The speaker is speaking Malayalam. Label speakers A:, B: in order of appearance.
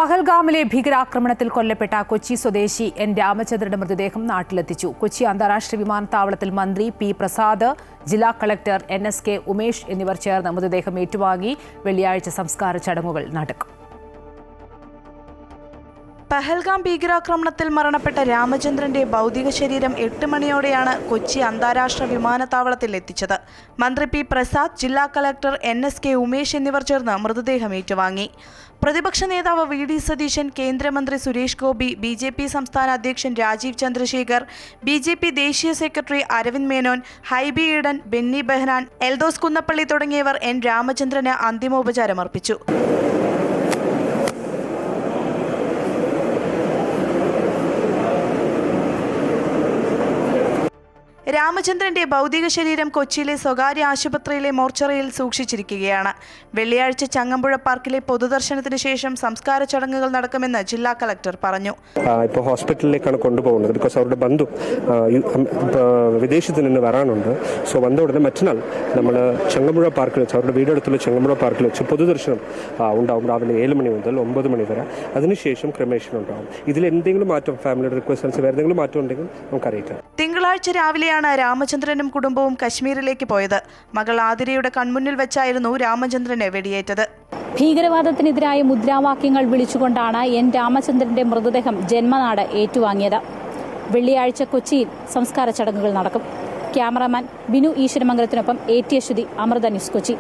A: പഹൽഗാമിലെ ഭീകരാക്രമണത്തിൽ കൊല്ലപ്പെട്ട കൊച്ചി സ്വദേശി എൻ രാമചന്ദ്രന്റെ മൃതദേഹം നാട്ടിലെത്തിച്ചു. കൊച്ചി അന്താരാഷ്ട്ര വിമാനത്താവളത്തിൽ മന്ത്രി പി പ്രസാദ്, ജില്ലാ കളക്ടർ NSK ഉമേഷ് എന്നിവർ ചേർന്ന് മൃതദേഹം ഏറ്റുവാങ്ങി. വെള്ളിയാഴ്ച സംസ്കാര ചടങ്ങുകൾ നടക്കും.
B: പഹൽഗാം ഭീകരാക്രമണത്തിൽ മരണപ്പെട്ട രാമചന്ദ്രന്റെ ഭൗതിക ശരീരം 8 മണിയോടെയാണ് കൊച്ചി അന്താരാഷ്ട്ര വിമാനത്താവളത്തിൽ എത്തിച്ചത്. മന്ത്രി പി പ്രസാദ്, ജില്ലാ കളക്ടർ NSK ഉമേഷ് എന്നിവർ ചേർന്ന് മൃതദേഹം ഏറ്റുവാങ്ങി. പ്രതിപക്ഷ നേതാവ് VD സതീശൻ, കേന്ദ്രമന്ത്രി സുരേഷ് ഗോപി, BJP സംസ്ഥാന അധ്യക്ഷൻ രാജീവ് ചന്ദ്രശേഖർ, BJP ദേശീയ സെക്രട്ടറി അരവിന്ദ് മേനോൻ, ഹൈബി ഈഡൻ, ബെന്നി ബെഹ്നാൻ, എൽദോസ് കുന്നപ്പള്ളി തുടങ്ങിയവർ N രാമചന്ദ്രന് അന്തിമോപചാരമർപ്പിച്ചു. രാമചന്ദ്രന്റെ ഭൗതിക ശരീരം കൊച്ചിയിലെ സ്വകാര്യ ആശുപത്രിയിലെ മോർച്ചറിയിൽ സൂക്ഷിച്ചിരിക്കുകയാണ്. വെള്ളിയാഴ്ച ചങ്ങമ്പുഴ പാർക്കിലെ പൊതുദർശനത്തിന് ശേഷം സംസ്കാര ചടങ്ങുകൾ നടക്കുമെന്ന് ജില്ലാ കളക്ടർ പറഞ്ഞു.
C: ഇപ്പോൾ ഹോസ്പിറ്റലിലേക്കാണ് കൊണ്ടുപോകുന്നത്. ബിക്കോസ് അവരുടെ ബന്ധു വിദേശത്ത് നിന്ന് വരാനുണ്ട്. സോ വന്ന ഉടനെ മറ്റന്നാൾ നമ്മൾ ചങ്ങമ്പുഴ പാർക്കിൽ വെച്ച്, അവരുടെ വീടടുത്തുള്ള ചങ്ങമ്പുഴ പാർക്കിൽ വെച്ച് പൊതുദർശനം ഉണ്ടാവും. രാവിലെ 7 മണി മുതൽ 9 മണി വരെ. അതിനുശേഷം ക്രമേഷൻ ഉണ്ടാവും. ഇതിൽ എന്തെങ്കിലും മാറ്റം, ഫാമിലിയുടെ റിക്വസ്റ്റ് അനുസരിച്ച് വേറെ എന്തെങ്കിലും മാറ്റം ഉണ്ടെങ്കിൽ നമുക്ക് അറിയിക്കാം.
B: തിങ്കളാഴ്ച രാവിലെയാണ് രാമചന്ദ്രനും കുടുംബവും കശ്മീരിലേക്ക് പോയത്. മകൾ ആതിരയുടെ കൺമുന്നിൽ വെച്ചായിരുന്നു രാമചന്ദ്രനെ വെടിയേറ്റത്.
D: ഭീകരവാദത്തിനെതിരായ മുദ്രാവാക്യങ്ങൾ വിളിച്ചുകൊണ്ടാണ് N രാമചന്ദ്രന്റെ മൃതദേഹം ജന്മനാട് ഏറ്റുവാങ്ങിയത്. വെള്ളിയാഴ്ച കൊച്ചിയിൽ സംസ്കാര ചടങ്ങുകൾ നടക്കും. ക്യാമറാമാൻ ബിനു ഈശ്വരമംഗലത്തിനൊപ്പം AT അശ്വതി, അമൃത ന്യൂസ്, കൊച്ചി.